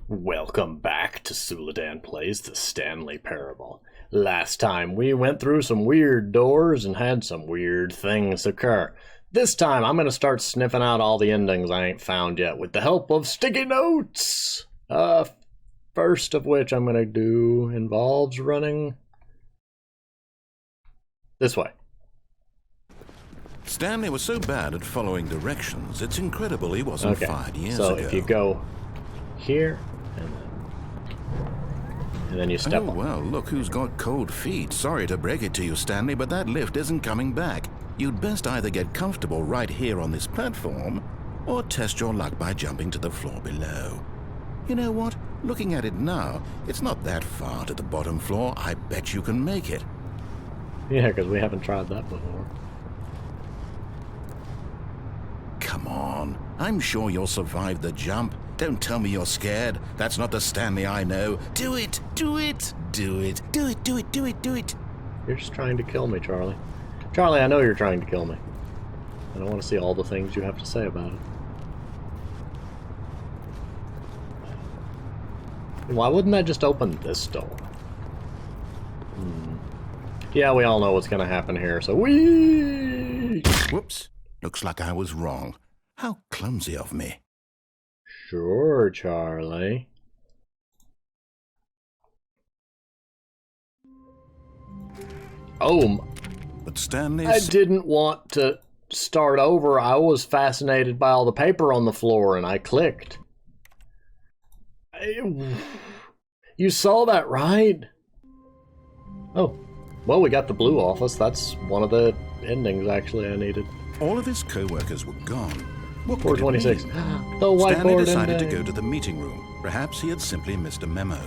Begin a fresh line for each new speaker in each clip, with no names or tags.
Welcome back to Suladan Plays the Stanley Parable. Last time we went through some weird doors and had some weird things occur. This time I'm going to start sniffing out all the endings I ain't found yet with the help of sticky notes. First of which I'm going to do involves running this way.
Stanley was so bad at following directions, it's incredible he wasn't fired years ago.
So if you go here, and then you step
Oh,
on.
well, look who's got cold feet. Sorry to break it to you, Stanley, but that lift isn't coming back. You'd best either get comfortable right here on this platform, or test your luck by jumping to the floor below. You know what? Looking at it now, it's not that far to the bottom floor. I bet you can make it.
Yeah, because we haven't tried that before.
Come on. I'm sure you'll survive the jump. Don't tell me you're scared. That's not the Stanley I know. Do it! Do it! Do it! Do it! Do it! Do it! Do it!
You're just trying to kill me, Charlie. Charlie, I know you're trying to kill me. I don't want to see all the things you have to say about it. Why wouldn't that just open this door? Yeah, we all know what's going to happen here, so whee!
Whoops. Looks like I was wrong. How clumsy of me.
Sure, Charlie. Oh,
But Stanley's...
I didn't want to start over. I was fascinated by all the paper on the floor, and I clicked. You saw that, right? Oh, well, we got the blue office. That's one of the endings, actually, I needed.
All of his co-workers were gone. What could it
426.
mean?
The whiteboard
Stanley decided to
ending.
go to the meeting room. Perhaps he had simply missed a memo.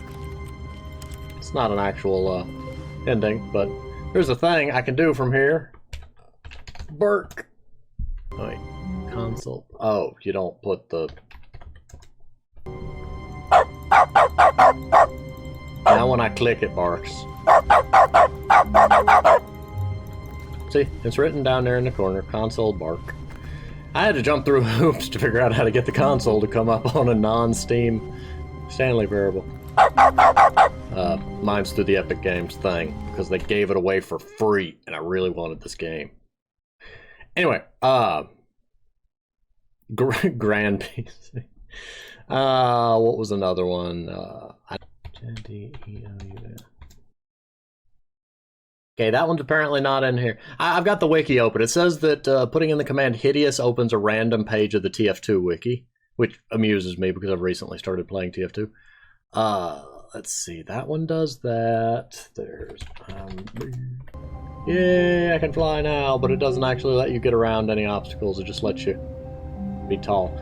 It's not an actual ending, but there's a thing I can do from here. Burk. Oh, wait, console. Oh, you don't put the... Now when I click, it barks. See, it's written down there in the corner, console bark. I had to jump through hoops to figure out how to get the console to come up on a non-Steam Stanley Parable. Mine's through the Epic Games thing, because they gave it away for free, and I really wanted this game. Anyway, Grand PC. What was another one? Okay, that one's apparently not in here. I've got the wiki open. It says that putting in the command hideous opens a random page of the TF2 wiki, which amuses me because I've recently started playing TF2. Let's see, that one does that. There's yeah, I can fly now, but it doesn't actually let you get around any obstacles. It just lets you be tall.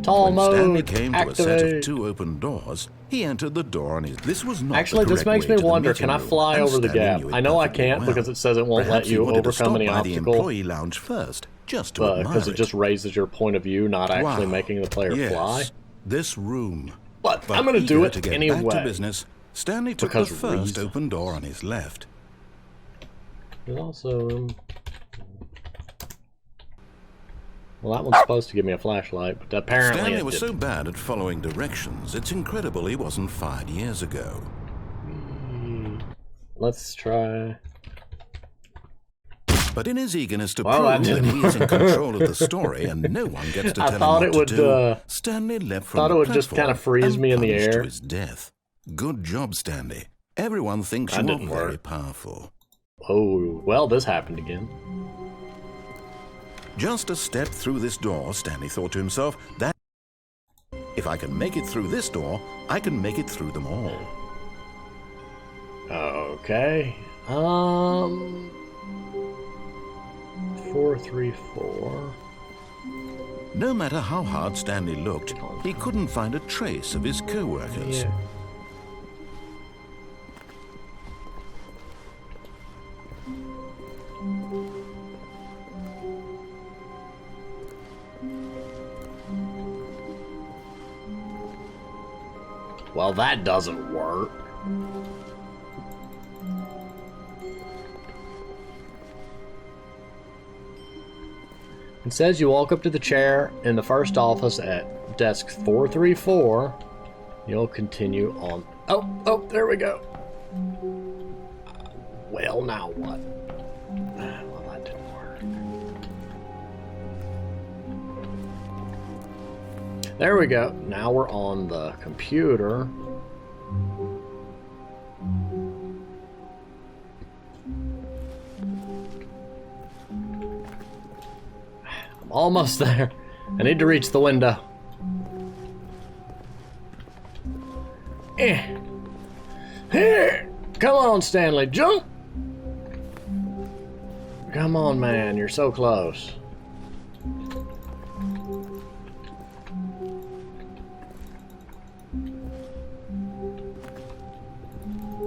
Tall
When
mode.
Stanley came
activate.
to a set of two open doors, he entered the door on his... This was not
Actually,
the
this
correct
makes
way
me
to the
wonder,
meeting
can I
room,
fly
and
over the
Stanley
gap?
knew it
I know I
perfectly
can't
well.
because it says it won't
Perhaps
let you
he wanted to
overcome
stop
any
by the
obstacle.
employee lounge first, just to admire
Because it just raises your point of view, not actually
Wow.
making the player
Yes,
fly.
this room.
But I'm going to do
eager
it
to get
anyway.
back to business, Stanley took
Because
the first
reasons.
open door on his left.
There's also... well, that one's supposed to give me a flashlight, but apparently
Stanley
it
was so
didn't.
bad at following directions, it's incredible he wasn't fired years ago.
Let's try...
But in his eagerness to
Well, that
prove that
didn't
he is in
work.
control of the story and no one gets to
I
tell him
thought
what
it
to
would,
do, Stanley leapt from
thought
the
it would just
platform
kinda freeze
and
me in the
plunged
air.
to his death. Good job, Stanley. Everyone thinks
That
you are
didn't
very
work.
powerful.
Oh, well, this happened again.
Just a step through this door, Stanley thought to himself, that if I can make it through this door, I can make it through them all.
Okay. 434.
No matter how hard Stanley looked, he couldn't find a trace of his co-workers.
Yeah. Well, that doesn't work. It says you walk up to the chair in the first office at desk 434. You'll continue on. Oh, there we go. Well, now what? Well, that didn't work. There we go. Now we're on the computer. I'm almost there. I need to reach the window. Here! Come on, Stanley, jump! Come on, man, you're so close.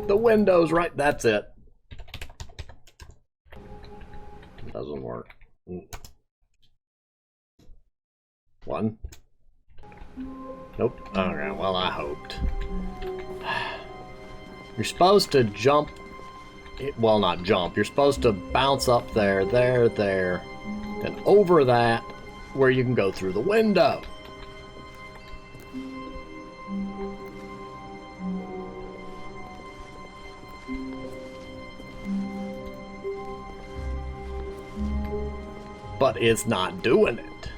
The window's right, that's it. It doesn't work. One. Nope. Okay, well, I hoped. You're supposed to jump. Well, not jump. You're supposed to bounce up there, there, then over that, where you can go through the window. But it's not doing it,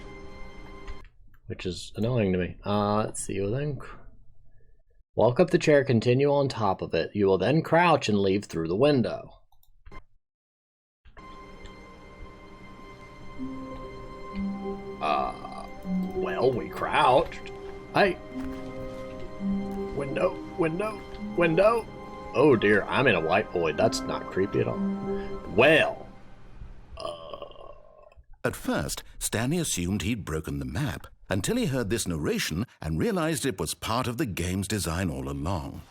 which is annoying to me. Let's see. You then walk up the chair, continue on top of it. You will then crouch and leave through the window. Well, we crouched. Hey. Window, window, window. Oh dear, I'm in a white void. That's not creepy at all. Well.
At first, Stanley assumed he'd broken the map, until he heard this narration and realized it was part of the game's design all along.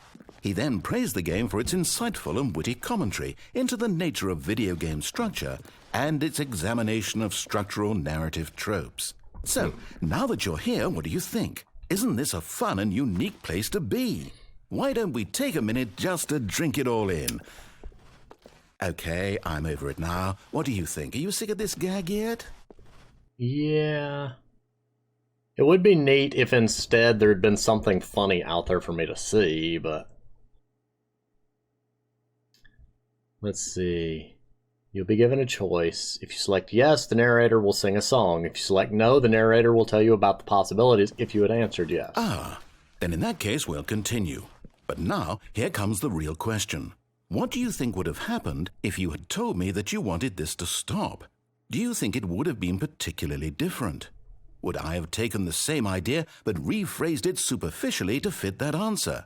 He then praised the game for its insightful and witty commentary into the nature of video game structure and its examination of structural narrative tropes. So, now that you're here, what do you think? Isn't this a fun and unique place to be? Why don't we take a minute just to drink it all in? Okay, I'm over it now. What do you think? Are you sick of this gag yet?
Yeah. It would be neat if instead there had been something funny out there for me to see, but... Let's see. You'll be given a choice. If you select yes, the narrator will sing a song. If you select no, the narrator will tell you about the possibilities if you had answered yes.
Ah, then in that case we'll continue. But now, here comes the real question. What do you think would have happened if you had told me that you wanted this to stop? Do you think it would have been particularly different? Would I have taken the same idea but rephrased it superficially to fit that answer?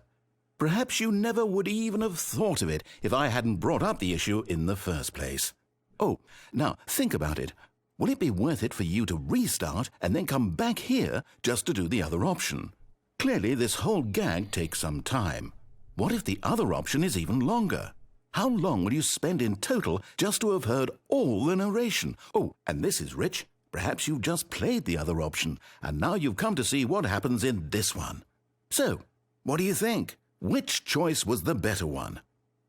Perhaps you never would even have thought of it if I hadn't brought up the issue in the first place. Oh, now think about it. Will it be worth it for you to restart and then come back here just to do the other option? Clearly, this whole gag takes some time. What if the other option is even longer? How long will you spend in total just to have heard all the narration? Oh, and this is rich. Perhaps you've just played the other option, and now you've come to see what happens in this one. So, what do you think? Which choice was the better one?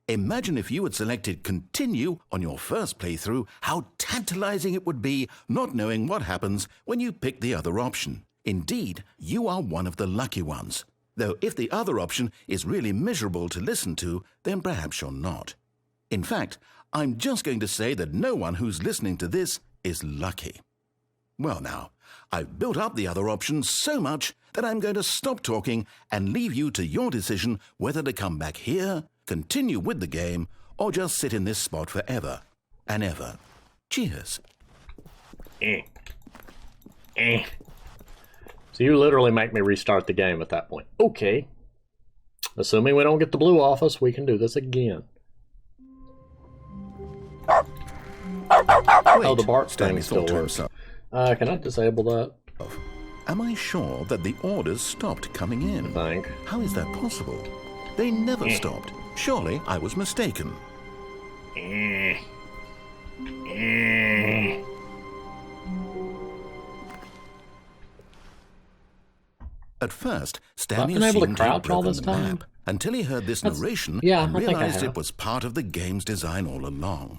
Imagine if you had selected continue on your first playthrough, how tantalizing it would be not knowing what happens when you pick the other option. Indeed, you are one of the lucky ones. Though if the other option is really miserable to listen to, then perhaps you're not. In fact, I'm just going to say that no one who's listening to this is lucky. Well now, I've built up the other option so much that I'm going to stop talking and leave you to your decision whether to come back here, continue with the game, or just sit in this spot forever and ever. Cheers.
So you literally make me restart the game at that point. Okay. Assuming we don't get the blue off us, we can do this again.
Wait,
oh, the bark thing still works. Can I disable that?
Am I sure that the orders stopped coming in?
I think.
How is that possible? They never stopped. Surely I was mistaken. At first, Stanley assumed he'd broken the map until he heard this narration and realized it was part of the game's design all along.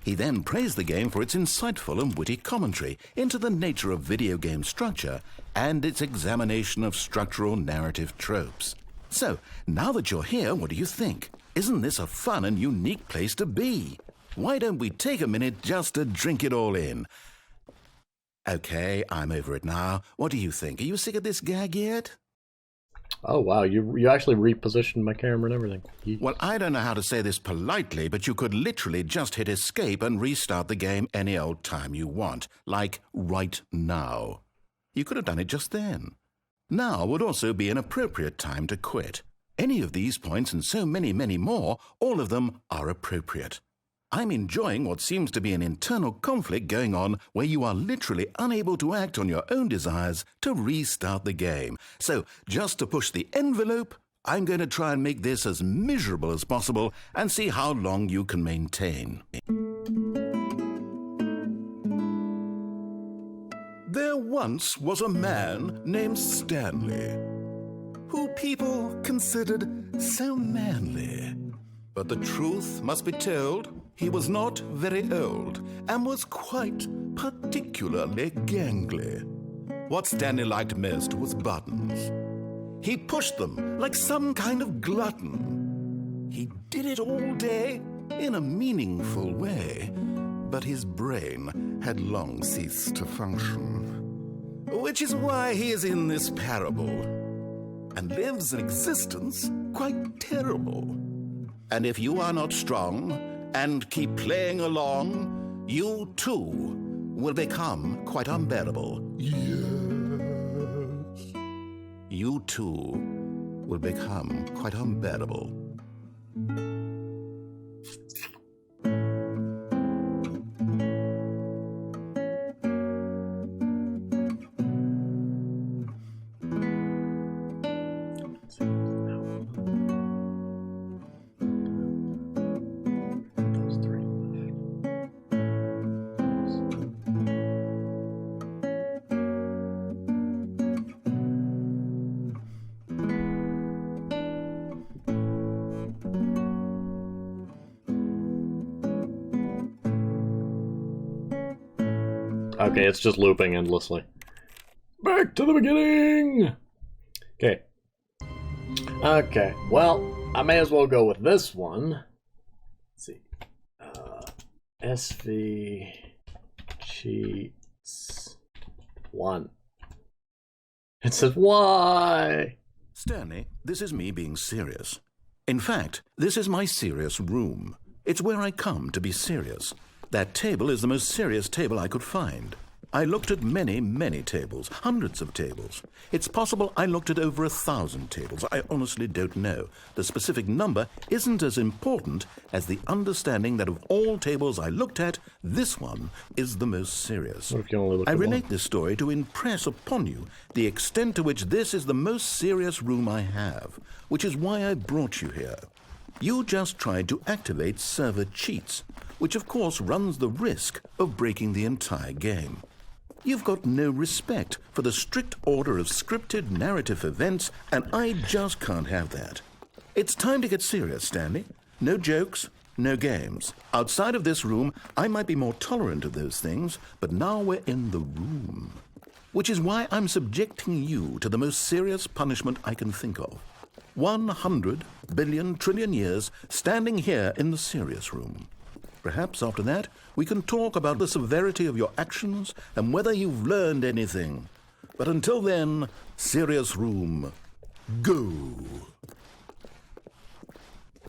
He then praised the game for its insightful and witty commentary into the nature of video game structure and its examination of structural narrative tropes. So, now that you're here, what do you think? Isn't this a fun and unique place to be? Why don't we take a minute just to drink it all in? Okay, I'm over it now. What do you think? Are you sick of this gag yet?
Oh, wow, you actually repositioned my camera and everything.
Well, I don't know how to say this politely, but you could literally just hit escape and restart the game any old time you want, like right now. You could have done it just then. Now would also be an appropriate time to quit. Any of these points and so many, many more, all of them are appropriate. I'm enjoying what seems to be an internal conflict going on where you are literally unable to act on your own desires to restart the game. So, just to push the envelope, I'm going to try and make this as miserable as possible and see how long you can maintain. There once was a man named Stanley, who people considered so manly. But the truth must be told, he was not very old and was quite particularly gangly. What Stanley liked most was buttons. He pushed them like some kind of glutton. He did it all day in a meaningful way, but his brain had long ceased to function. Which is why he is in this parable and lives an existence quite terrible. And if you are not strong and keep playing along, you too will become quite unbearable. Yes. You too will become quite unbearable.
Okay, it's just looping endlessly. Back to the beginning! Okay. Okay, well, I may as well go with this one. Let's see. SV Cheats 1. It says, why?
Stanley, this is me being serious. In fact, this is my serious room. It's where I come to be serious. That table is the most serious table I could find. I looked at many, many tables, hundreds of tables. It's possible I looked at over 1,000 tables. I honestly don't know. The specific number isn't as important as the understanding that of all tables I looked at, this one is the most serious.
What if you only look
I
at
relate
one?
this story to impress upon you the extent to which this is the most serious room I have, which is why I brought you here. You just tried to activate server cheats, which of course runs the risk of breaking the entire game. You've got no respect for the strict order of scripted narrative events, and I just can't have that. It's time to get serious, Stanley. No jokes, no games. Outside of this room, I might be more tolerant of those things, but now we're in the room. Which is why I'm subjecting you to the most serious punishment I can think of. 100 billion trillion years standing here in the serious room. Perhaps after that, we can talk about the severity of your actions and whether you've learned anything. But until then, serious room, go.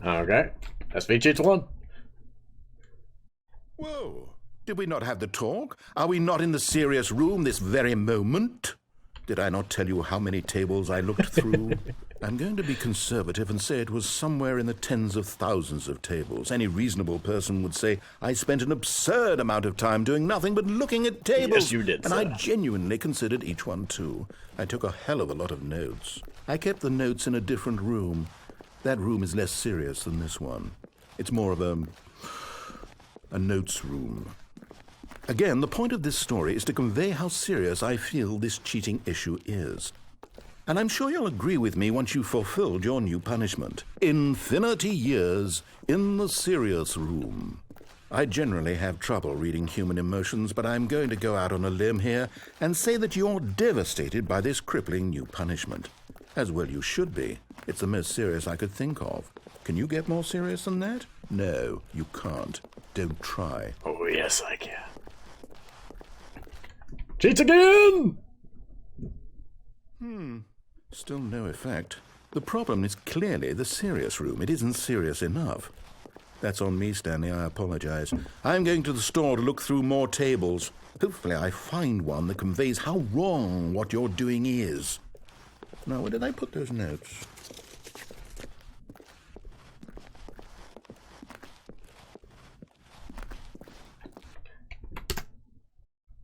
Okay, SV Cheats 1.
Whoa, did we not have the talk? Are we not in the serious room this very moment? Did I not tell you how many tables I looked through? I'm going to be conservative and say it was somewhere in the tens of thousands of tables. Any reasonable person would say I spent an absurd amount of time doing nothing but looking at tables.
Yes, you did,
and
sir.
I genuinely considered each one too. I took a hell of a lot of notes. I kept the notes in a different room. That room is less serious than this one. It's more of a notes room. Again, the point of this story is to convey how serious I feel this cheating issue is. And I'm sure you'll agree with me once you've fulfilled your new punishment. Infinity years in the serious room. I generally have trouble reading human emotions, but I'm going to go out on a limb here and say that you're devastated by this crippling new punishment. As well you should be. It's the most serious I could think of. Can you get more serious than that? No, you can't. Don't try.
Oh, yes, I can. Cheats again!
Still no effect. The problem is clearly the serious room. It isn't serious enough. That's on me, Stanley. I apologize. I'm going to the store to look through more tables. Hopefully I find one that conveys how wrong what you're doing is. Now, where did I put those notes?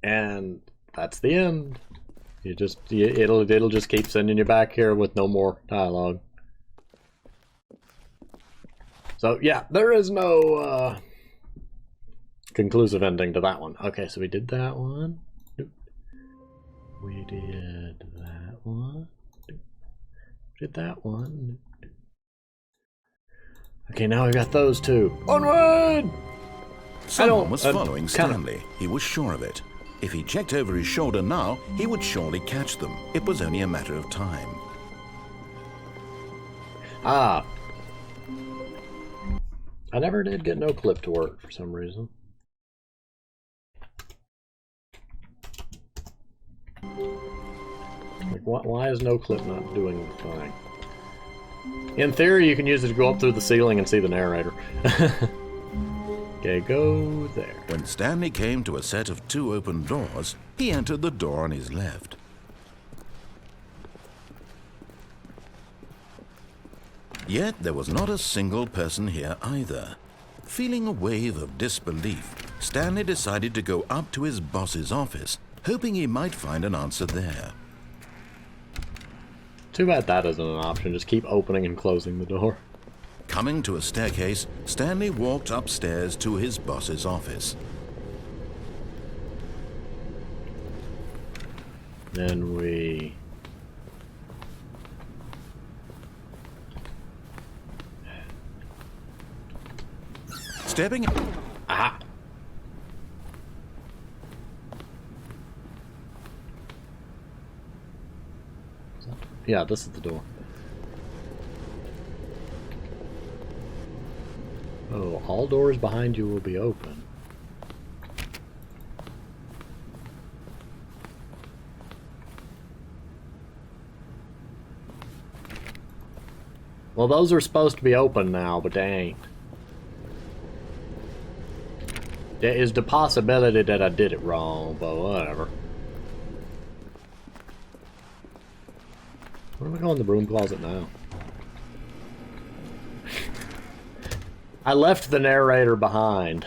And that's the end. It'll just keep sending you back here with no more dialogue. So yeah, there is no conclusive ending to that one. Okay, so we did that one. We did that one. We did that one. Okay, now we got those two. Onward!
Someone was following Stanley. He was sure of it. If he checked over his shoulder now, he would surely catch them. It was only a matter of time.
Ah. I never did get no clip to work for some reason. Like, why is no clip not doing the thing? In theory, you can use it to go up through the ceiling and see the narrator. Okay, go there.
When Stanley came to a set of 2 open doors, he entered the door on his left. Yet there was not a single person here either. Feeling a wave of disbelief, Stanley decided to go up to his boss's office, hoping he might find an answer there.
Too bad that isn't an option. Just keep opening and closing the door.
Coming to a staircase, Stanley walked upstairs to his boss's office.
Then we...
Stepping...
Aha! Yeah, this is the door. Oh, all doors behind you will be open. Well, those are supposed to be open now, but they ain't. There is the possibility that I did it wrong, but whatever. Where am I going in the broom closet now? I left the narrator behind.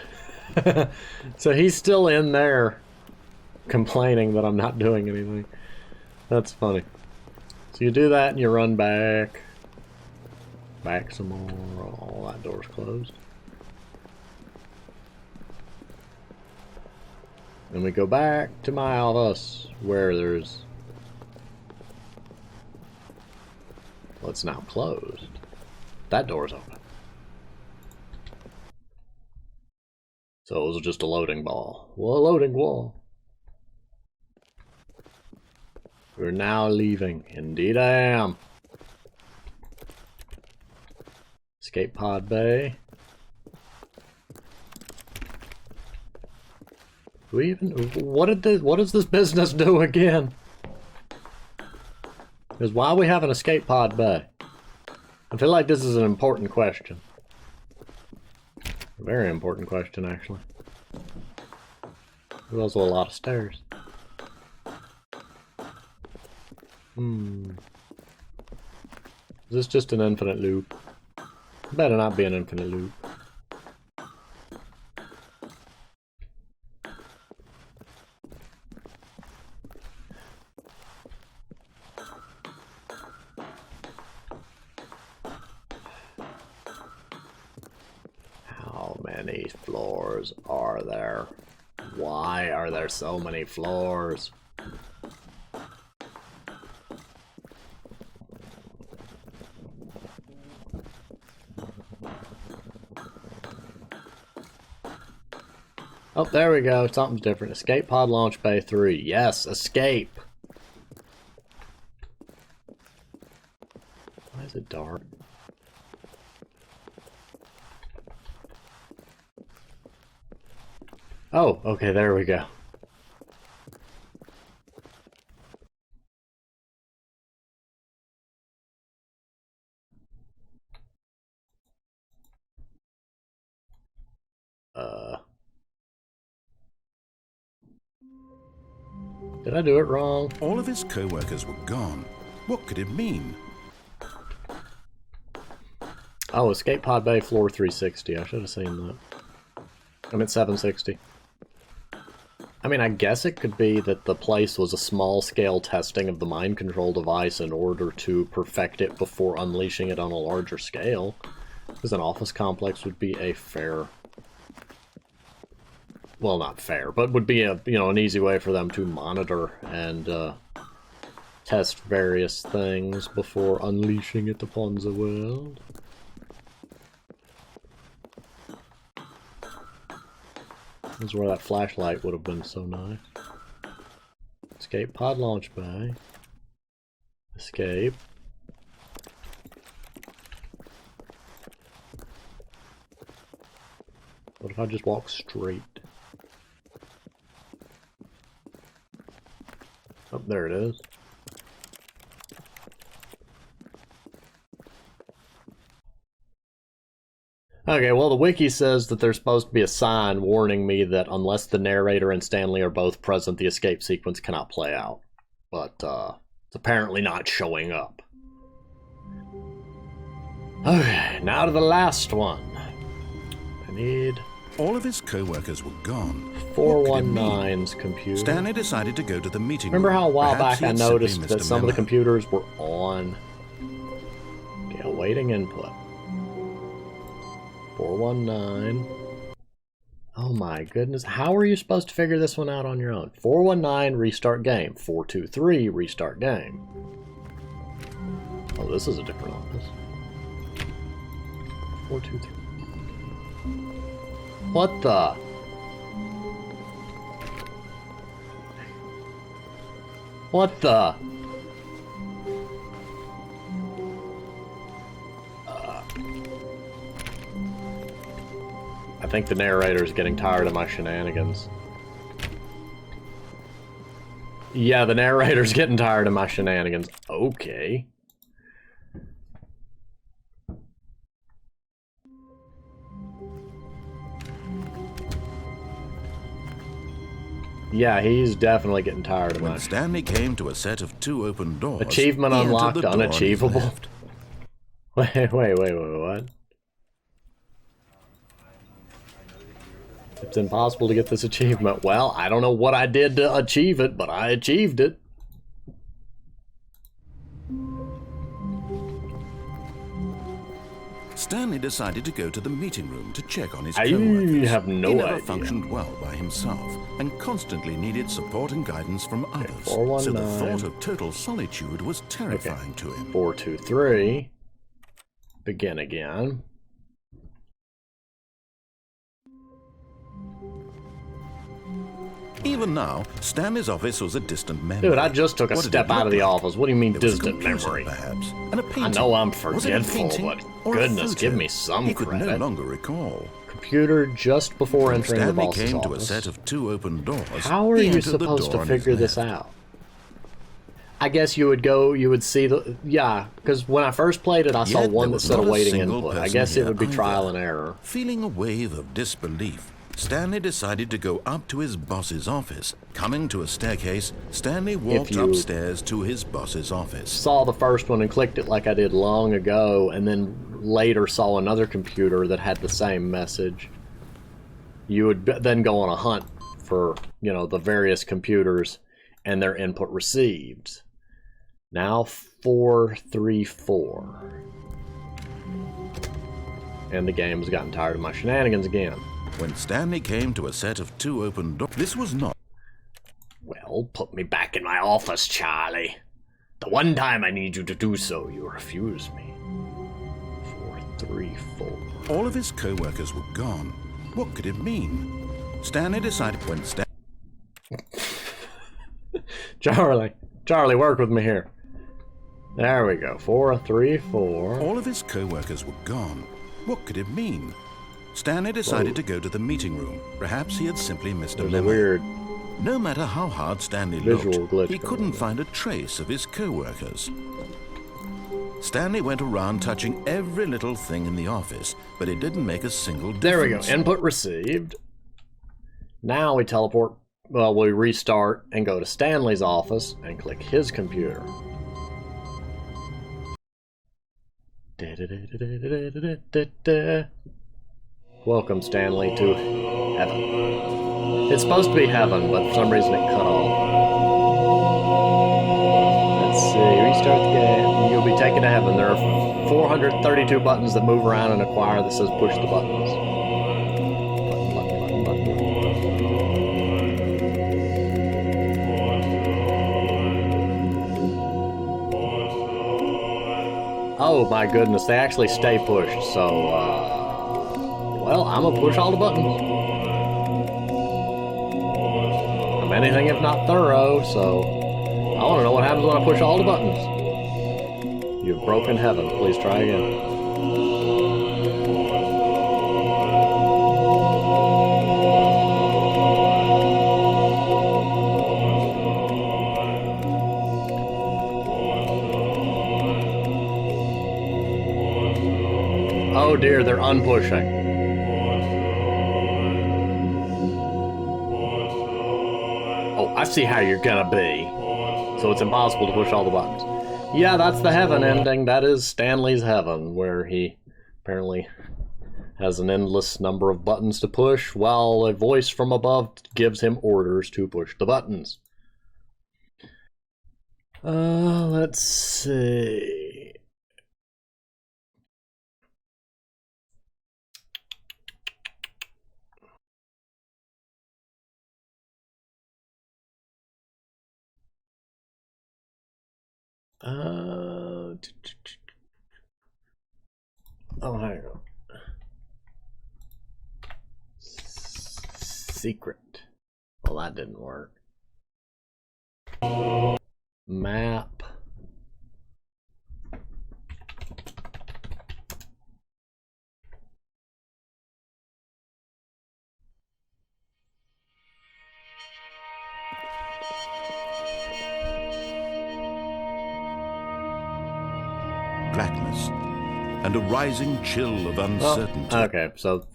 So he's still in there complaining that I'm not doing anything. That's funny. So you do that and you run back. Back some more. All that door's closed. Then we go back to my office where there's... Well, it's now closed. That door's open. So it was just a loading ball. Well, a loading wall. We're now leaving. Indeed I am. Escape pod bay. Do we even... What does this business do again? Because why we have an escape pod bay? I feel like this is an important question. A very important question, actually. There's also a lot of stairs. Is this just an infinite loop? Better not be an infinite loop. How many floors are there? Why are there so many floors? Oh, there we go. Something's different. Escape pod launch bay 3. Yes, escape. Sorry. Oh, okay, there we go. Did I do it wrong?
All of his co-workers were gone. What could it mean?
Oh, escape pod bay, floor 360. I should have seen that. I'm at 760. I mean, I guess it could be that the place was a small-scale testing of the mind control device in order to perfect it before unleashing it on a larger scale. Because an office complex would be a fair... Well, not fair, but would be a, an easy way for them to monitor and test various things before unleashing it upon the world. This is where that flashlight would have been so nice. Escape pod launch bay. Escape. What if I just walk straight? Oh, there it is. Okay, well, the wiki says that there's supposed to be a sign warning me that unless the narrator and Stanley are both present, the escape sequence cannot play out. But, it's apparently not showing up. Okay, now to the last one. I need...
All of his co-workers were gone.
419's computer.
Stanley decided to go to the meeting
Remember
room.
how a while
Perhaps
back I
he had simply
noticed
missed
that
a
some of the
memo.
computers were on? Okay, awaiting input. 419. Oh my goodness. How are you supposed to figure this one out on your own? 419, restart game. 423, restart game. Oh, this is a different office. 423. What the? What the? I think the narrator's getting tired of my shenanigans. Yeah, the narrator's getting tired of my shenanigans. Okay. Yeah, he's definitely getting tired of my...
When Stanley came to a set of 2 open doors,
Achievement
he entered
unlocked,
the door on his
unachievable.
left.
Wait, what? It's impossible to get this achievement. Well, I don't know what I did to achieve it, but I achieved it.
Stanley decided to go to the meeting room to check on his
I
co-workers.
have no
he never
idea.
functioned well by himself and constantly needed support and guidance from others.
419.
So the thought of total solitude was terrifying to him.
423. Begin again.
Even now, Stanley's office was a distant memory.
Dude, I just took a
What did
step
it
out
look
of the
like?
office. What do you mean
There was a
distant
computer,
memory?
perhaps, and a painting.
I know I'm
Was it a
forgetful,
painting
but
or a
goodness, give
photo?
me some
He could no
credit.
longer recall.
Computer just before entering the
Stanley
boss's
came to a
office.
set of 2 open doors.
How are
he
you
entered the
supposed
door
to
on his
figure this
left.
out? I guess you would go, you would see the, yeah, because when I first played it, I saw
Yet
one
there
that
was
said
not a
awaiting
single
input. I
person
guess it
here
would be
either.
trial and error.
Feeling a wave of disbelief, Stanley decided to go up to his boss's office. Coming to a staircase, Stanley walked
you-
upstairs to his boss's office.
Saw the first one and clicked it like I did long ago, and then later saw another computer that had the same message. You would then go on a hunt for, the various computers and their input received. Now 434. And the game has gotten tired of my shenanigans again.
When Stanley came to a set of 2 open doors, this was not.
Well, put me back in my office, Charlie. The one time I need you to do so, you refuse me. 434.
All of his co-workers were gone. What could it mean? Stanley decided when
Charlie, work with me here. There we go. 4, 3, 4.
All of his co-workers were gone. What could it mean? Stanley decided to go to the meeting room. Perhaps he had simply missed a
There's
memo.
a weird
No matter how hard Stanley
visual
looked,
glitch
he
going
couldn't
on.
find a trace of his co-workers. Stanley went around touching every little thing in the office, but it didn't make a single difference.
There we go. Input received. Now we teleport. Well, we restart and go to Stanley's office and click his computer. Welcome, Stanley, to heaven. It's supposed to be heaven, but for some reason it cut off. Let's see, restart the game. You'll be taken to heaven. There are 432 buttons that move around in a choir that says push the buttons. Button, button, button, button. Oh my goodness, they actually stay pushed, so, well, I'm gonna push all the buttons. I'm anything if not thorough, so I want to know what happens when I push all the buttons. You've broken heaven. Please try again. Oh dear, they're unpushing. Oh, I see how you're gonna be. So it's impossible to push all the buttons. Yeah, that's the heaven ending. That is Stanley's heaven, where he apparently has an endless number of buttons to push, while a voice from above gives him orders to push the buttons. Let's see. Oh, hang on. Secret. Well, that didn't work. Map.
Blackness and a rising chill of uncertainty.
Oh, okay, so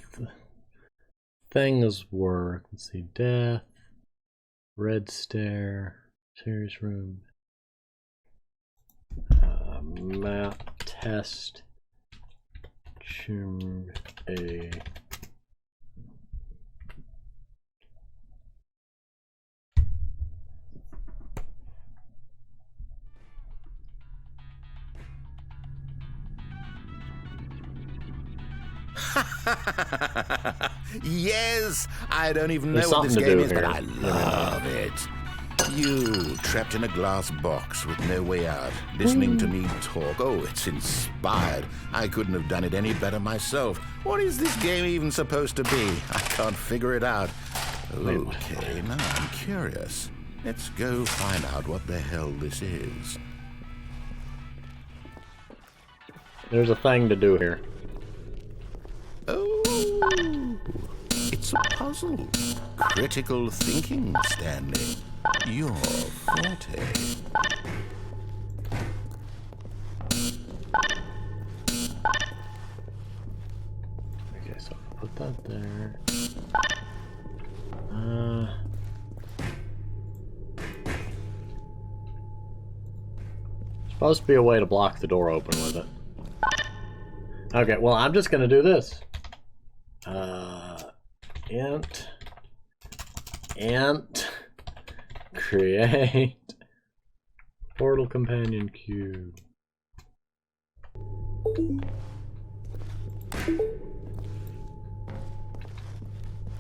things were, let's see, death, red stare, serious room, map, test, a
Yes, I don't even know
There's
what this
something to
game
do
is, but
here.
I love it. You, trapped in a glass box with no way out, listening to me talk. Oh, it's inspired. I couldn't have done it any better myself. What is this game even supposed to be? I can't figure it out. Okay, now I'm curious. Let's go find out what the hell this is.
There's a thing to do here.
Oh, it's a puzzle. Critical thinking, Stanley. Your forte.
Okay, so put that there. Supposed to be a way to block the door open with it. Okay, well, I'm just gonna do this. Int create portal companion cube.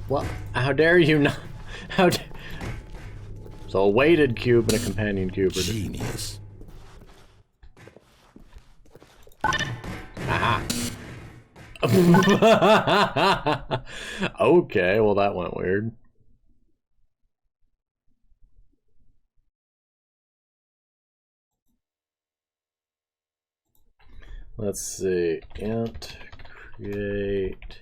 What? How dare you not? So a weighted cube and a companion cube are
Genius.
Aha. Okay, well that went weird. Let's see. Int create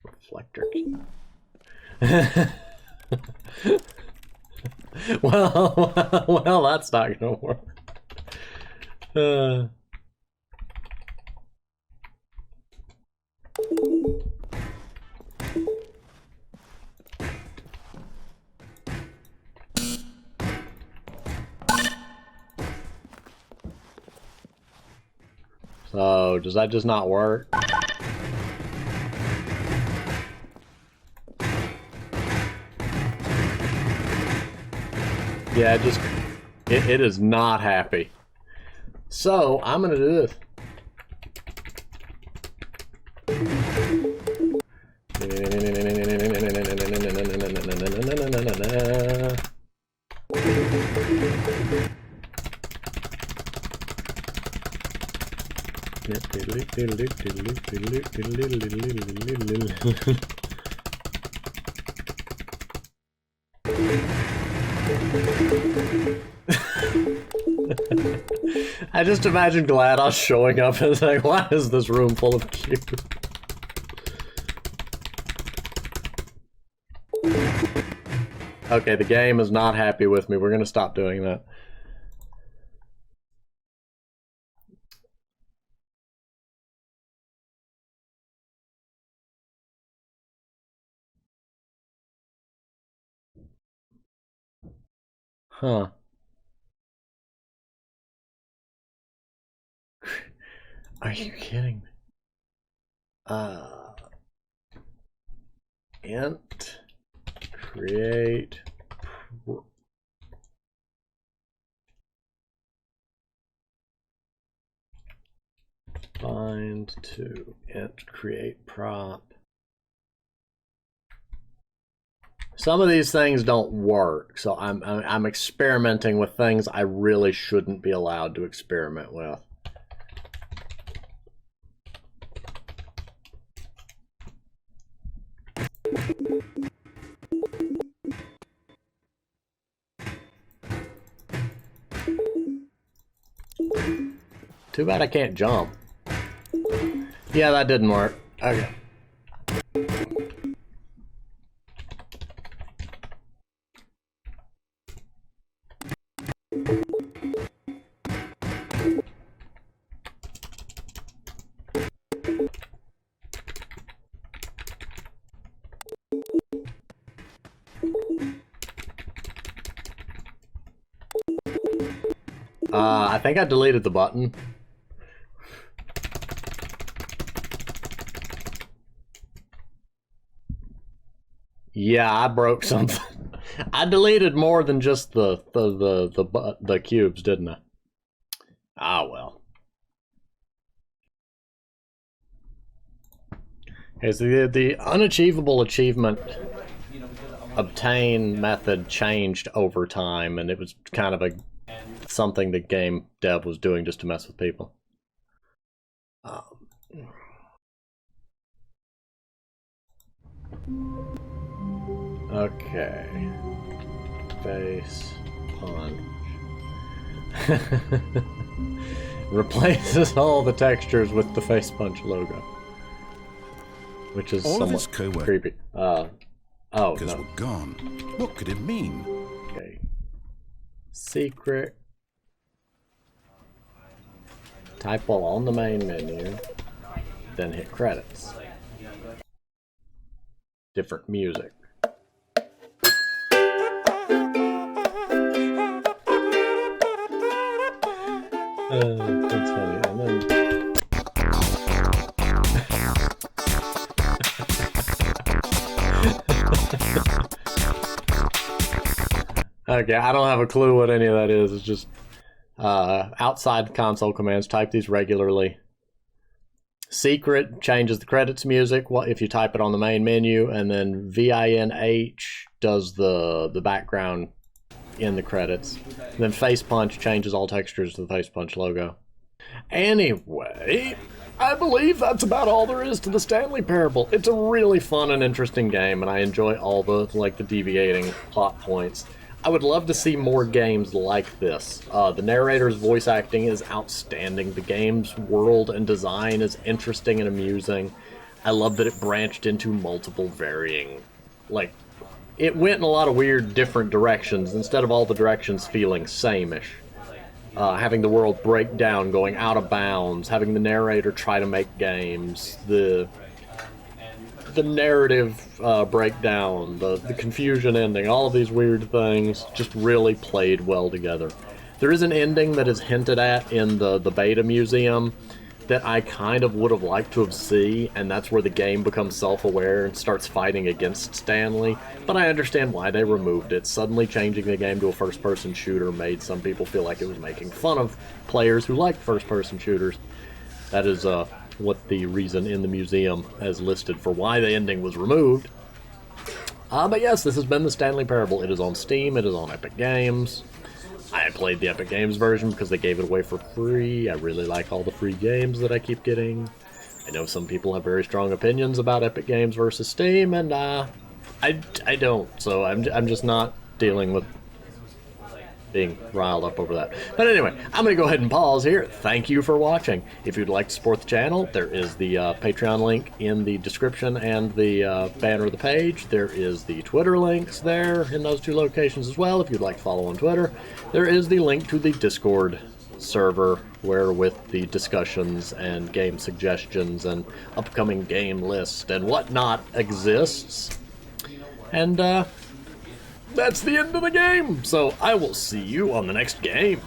reflector. well, that's not gonna work. So, does that just not work? Yeah, it is not happy. So, I'm gonna do this. I just imagine GLaDOS showing up and saying, why is this room full of cubes? Okay, the game is not happy with me. We're gonna stop doing that. Huh. Are you kidding me? Int create bind to int create prop. Some of these things don't work, so I'm experimenting with things I really shouldn't be allowed to experiment with. Too bad I can't jump. Yeah, that didn't work. Okay. I think I deleted the button. Yeah, I broke something. I deleted more than just the cubes, didn't I? Ah, well. Okay, so the unachievable achievement obtain method changed over time, and it was kind of something the game dev was doing just to mess with people. Okay. Face punch. Replaces all the textures with the face punch logo, which is
All
somewhat creepy. Oh,
because
no.
we're gone. What could it mean?
Okay. Secret. Type while on the main menu, then hit credits. Different music. That's funny. And then okay, I don't have a clue what any of that is. It's just outside console commands. Type these regularly. Secret changes the credits music if you type it on the main menu, and then VINH does the background in the credits. And then face punch changes all textures to the face punch logo. Anyway, I believe that's about all there is to the Stanley Parable. It's a really fun and interesting game, and I enjoy all the deviating plot points. I would love to see more games like this. The narrator's voice acting is outstanding. The game's world and design is interesting and amusing. I love that it branched into multiple varying, like, it went in a lot of weird different directions instead of all the directions feeling same-ish. Having the world break down, going out of bounds, having the narrator try to make games, the narrative breakdown, the confusion ending, all of these weird things just really played well together. There is an ending that is hinted at in the beta museum that I kind of would have liked to have seen, and that's where the game becomes self-aware and starts fighting against Stanley, but I understand why they removed it. Suddenly changing the game to a first-person shooter made some people feel like it was making fun of players who like first-person shooters. That is what the reason in the museum has listed for why the ending was removed. But yes, this has been the Stanley Parable. It is on Steam, it is on Epic Games. I played the Epic Games version because they gave it away for free. I really like all the free games that I keep getting. I know some people have very strong opinions about Epic Games versus Steam, and I don't. So I'm just not dealing with being riled up over that. But anyway, I'm going to go ahead and pause here. Thank you for watching. If you'd like to support the channel, there is the Patreon link in the description and the banner of the page. There is the Twitter links there in those two locations as well. If you'd like to follow on Twitter, there is the link to the Discord server where with the discussions and game suggestions and upcoming game list and whatnot exists. And that's the end of the game, so I will see you on the next game.